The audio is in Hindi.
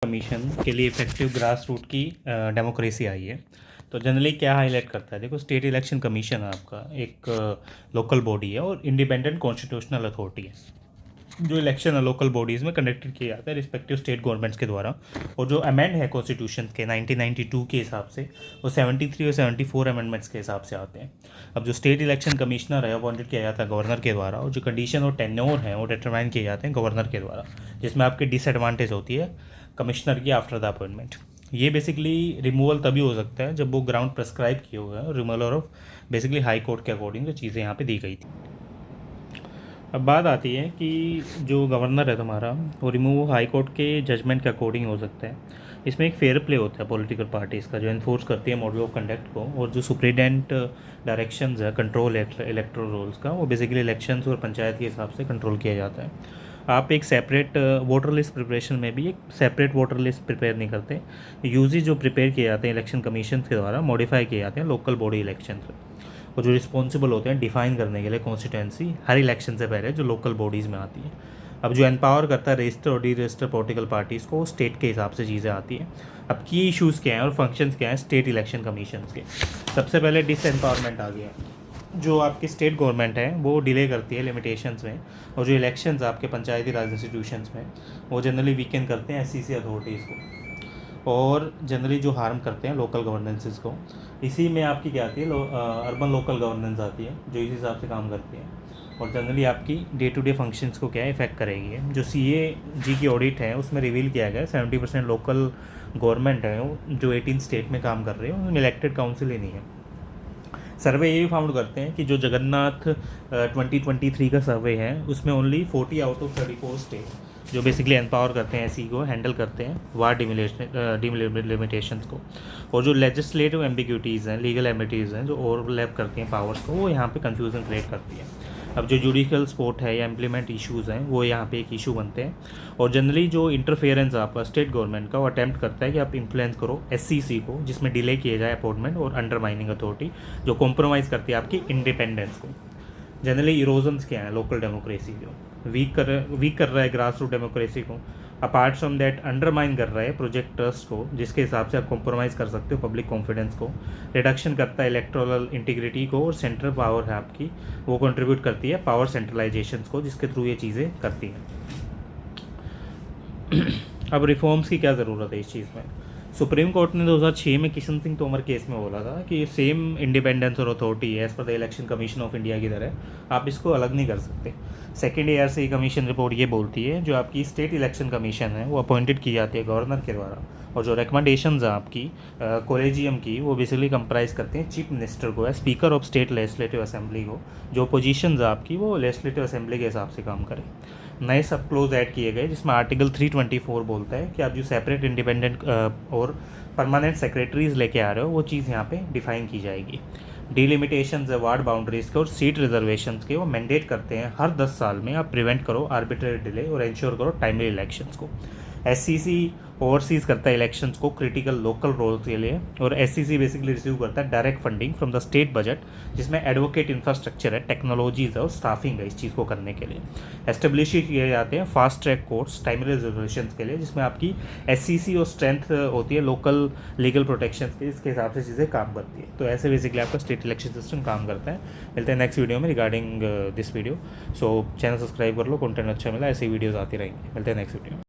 कमीशन के लिए इफेक्टिव ग्रास रूट की डेमोक्रेसी आई है। तो जनरली क्या हाईलाइट करता है, देखो स्टेट इलेक्शन कमीशन आपका एक लोकल बॉडी है और इंडिपेंडेंट कॉन्स्टिट्यूशनल अथॉरिटी है। जो इलेक्शन है लोकल बॉडीज़ में कंडक्टेड किया जाता है रिस्पेक्टिव स्टेट गवर्नमेंट्स के द्वारा। और जो अमेंड है कॉन्स्टिट्यूशन के 1992 के हिसाब से, वो 73 और 74 अमेंडमेंट्स के हिसाब से आते हैं। अब जो स्टेट इलेक्शन कमिश्नर है अपॉइंटेड किया जाता है गवर्नर के द्वारा, और जो कंडीशन और टेन्योर हैं वो डिटरमाइन किए जाते हैं गवर्नर के द्वारा, जिसमें आपकी डिसएडवांटेज होती है कमिश्नर की आफ्टर द अपॉइंटमेंट। ये बेसिकली रिमूवल तभी हो सकता है जब वो ग्राउंड प्रेस्क्राइब किए हुए हैं, removal of basically high court के अकॉर्डिंग जो चीज़ें यहाँ पे दी गई थी। अब बात आती है कि जो गवर्नर है तुम्हारा, वो रिमूव हाई कोर्ट के जजमेंट के अकॉर्डिंग हो सकता है। इसमें एक फेयर प्ले होता है पॉलिटिकल पार्टीज़ का, जो इन्फोर्स करती है मॉडल ऑफ कंडक्ट को, और जो सुप्रीडेंट डायरेक्शंस है कंट्रोल इलेक्ट्रोल रोल्स का, वो बेसिकली इलेक्शंस और पंचायत के हिसाब से कंट्रोल किया जाता है। आप एक सेपरेट वोटर लिस्ट प्रिपरेशन में भी एक सेपरेट वोटर लिस्ट प्रिपेयर नहीं करते। यूजी जो प्रिपेयर किए जाते हैं इलेक्शन कमीशन के द्वारा, मॉडिफाई किए जाते हैं लोकल बॉडी इलेक्शन से, और जो रिस्पॉन्सिबल होते हैं डिफाइन करने के लिए कॉन्स्टिट्यूंसी हर इलेक्शन से पहले जो लोकल बॉडीज़ में आती है। अब जो एम्पावर करता है रजिस्टर और डी रजिस्टर पॉलिटिकल पार्टीज़ को, स्टेट के हिसाब से चीज़ें आती हैं। अब की इशूज़ क्या हैं और फंक्शंस क्या हैं स्टेट इलेक्शन कमीशन के। सबसे पहले डिसएम्पावरमेंट आ गया। जो आपकी स्टेट गवर्नमेंट है वो डिले करती है लिमिटेशंस में, और जो इलेक्शंस आपके पंचायती राज इंस्टीट्यूशंस में, वो जनरली वीकेंड करते हैं एससीसी अथॉरिटीज़ को, और जनरली जो हार्म करते हैं लोकल गवर्नेंसेस को। इसी में आपकी क्या आती है, अर्बन लोकल गवर्नेंस आती है, जो इस हिसाब से काम करती है, और जनरली आपकी डे टू डे फंक्शंस को क्या इफेक्ट करेगी। जो CAG की ऑडिट है उसमें रिवील किया गया 70% लोकल गवर्नमेंट है जो 18 स्टेट में काम कर रहे हैं, उनमें इलेक्टेड काउंसिल ही नहीं है। सर्वे ये भी फाउंड करते हैं कि जो जगन्नाथ 2023 का सर्वे है उसमें ओनली 40 आउट ऑफ 34 स्टेट जो बेसिकली एम्पावर करते हैं ऐसी को हैंडल करते हैं वार डिलिमिटेशंस को, और जो लेजिस्लेटिव एम्बिग्यूटीज़ हैं, लीगल एम्बिटीज़ हैं जो ओवरलैप करती हैं पावर्स को, वो यहाँ पे कंफ्यूजन क्रिएट करती है। अब जो जुडिशियल सपोर्ट है या इम्प्लीमेंट इश्यूज़ हैं वो यहाँ पे एक इशू बनते हैं। और जनरली जो इंटरफेरेंस आपका स्टेट गवर्नमेंट का, वो अटैम्प्ट करता है कि आप इन्फ्लुएंस करो SCC को, जिसमें डिले किए जाए अपॉइंटमेंट, और अंडरमाइनिंग अथॉरिटी जो कॉम्प्रोमाइज़ करती है आपकी इंडिपेंडेंस को। जनरली इरोजन्स क्या है लोकल डेमोक्रेसी जो वीक कर रहा है ग्रास रूट डेमोक्रेसी को। अपार्ट फ्रॉम दैट अंडरमाइन कर रहा है प्रोजेक्ट ट्रस्ट को, जिसके हिसाब से आप कॉम्प्रोमाइज़ कर सकते हो पब्लिक कॉन्फिडेंस को। रिडक्शन करता है इलेक्टोरल इंटीग्रिटी को, और सेंट्रल पावर है आपकी वो कंट्रीब्यूट करती है पावर सेंट्रलाइजेशन को, जिसके थ्रू ये चीज़ें करती हैं। अब रिफॉर्म्स की क्या ज़रूरत है इस चीज़ में। सुप्रीम कोर्ट ने 2006 में किशन सिंह तोमर केस में बोला था कि सेम इंडिपेंडेंस और authority as per the election commission of India की तरह आप इसको अलग नहीं कर सकते। सेकेंड ARC कमीशन रिपोर्ट ये बोलती है जो आपकी स्टेट इलेक्शन कमीशन है वो अपॉइंटेड की जाती है गवर्नर के द्वारा, और जो रिकमेंडेशंस हैं आपकी कोलेजियम की, वो बेसिकली कंप्राइज करते हैं चीफ मिनिस्टर को, है speaker of state legislative assembly को। जो पोजीशंस है आपकी वो लेजिस्लेटिव असेंबली के हिसाब से काम करें। नए सब क्लोज ऐड किए गए जिसमें आर्टिकल 324 बोलता है कि आप जो सेपरेट इंडिपेंडेंट और परमानेंट सेक्रेटरीज लेके आ रहे हो वो चीज़ यहाँ पे डिफाइन की जाएगी। डिलिमिटेशंस है वार्ड बाउंड्रीज के और सीट रिजर्वेशंस के, वो मैंडेट करते हैं हर 10 साल में आप प्रिवेंट करो आर्बिट्रेरी डिले और इंश्योर करो टाइमली इलेक्शंस को। SCC ओवरसीज करता है इलेक्शंस को क्रिटिकल लोकल रोल्स के लिए, और SCC बेसिकली रिसीव करता है direct funding from the state budget, जिसमें एडवोकेट इंफ्रास्ट्रक्चर है, टेक्नोलॉजीज है और स्टाफिंग है इस चीज़ को करने के लिए। एस्टेब्लिश किए जाते हैं fast track courts timely reservation के लिए, जिसमें आपकी SCC और स्ट्रेंथ होती है लोकल लीगल प्रोटेक्शन के, इसके हिसाब से चीज़ें काम करती है। तो ऐसे बेसिकली आपका स्टेट इलेक्शन सिस्टम काम करता है। मिलते हैं नेक्स्ट वीडियो में regarding this video. So channel subscribe कर लो, कंटेंट अच्छा मिला, ऐसी वीडियोज़ आती रहेंगी। मिलते हैं नेक्स्ट वीडियो में।